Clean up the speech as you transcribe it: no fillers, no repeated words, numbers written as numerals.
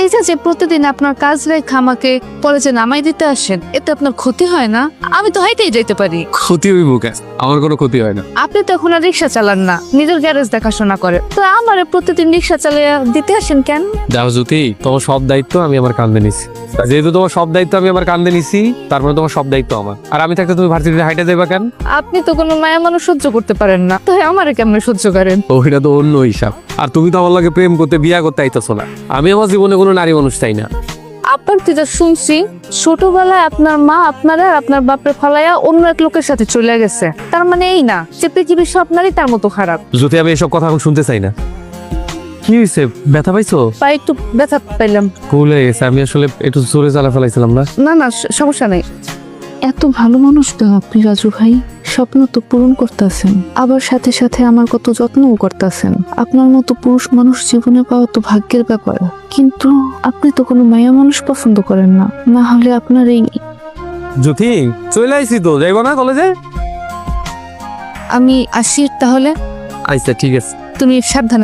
এই যে প্রতিদিন আপনার কাজ রেখে আমাকে কলেজে নামাই দিতে আসেন, এতে আপনার ক্ষতি হয় না? আমি তো হাইটেই যেতে পারি। ক্ষতি হইব কেন? আমার কোনো ক্ষতি হয় না। আপনি তো এখন আর রিক্সা চালান না, নিজের গ্যারেজ দেখাশোনা করে, তো আমার প্রতিদিন রিক্সা চালিয়ে দিতে আসেন কেন? দেখো জ্যোতি, তোমার সব দায়িত্ব আমি আমার কাঁধে নিছি। যেহেতু তোমার সব দায়িত্ব আমি আমার কাঁধে নিছি, তারপরে তোমার সব দায়িত্ব আমার। আর আমি থাকতে তুমি ভার্সিটিতে হাইটে দেবা কেন? আপনি তো কোনো মায়া মানুষ সহ্য করতে পারেন না, তাই আমারে কেমনে সহ্য করেন? ওইটা তো অন্য হিসাব। আর তুমি তো আমার লাগে প্রেম করতে, বিয়া করতে আইতেছো না। আমি আমার জীবনে কোনো নারী মানুষ চাই না। আপনার যেটা শুনছি, ছোটবেলায় আপনার মা আপনারা আপনার বাপের ফালাইয়া অন্য এক লোকের সাথে চলে গেছে, তার মানে এই না যে পৃথিবীর সব নারী তার মতো খারাপ। যদি আমি এসব কথা এখন শুনতে চাই না। কি হয়েছে, ব্যথা পাইছো? বা একটু ব্যথা পাইলাম। ভুল হয়ে গেছে, আমি আসলে একটু জোরে চালা ফেলাইছিলাম না। না না, সমস্যা নেই। এত ভালো মানুষ তো আপনি রাজু ভাই, স্বপ্ন তো পূরণ করতেছেন, আবার সাথে সাথে আমার কত যত্নও করতেছেন। আপনার মতো পুরুষ মানুষ জীবনে পাওয়া তো ভাগ্যের ব্যাপার, কিন্তু আপনি তো কোনো মায়া মানুষ পছন্দ করেন না, না হলে আপনার এই। জ্যোতি, চলে আইছি তো, যাইবো না কলেজে? আমি আসি তাহলে। আচ্ছা ঠিক আছে। তুমি সাবধানে।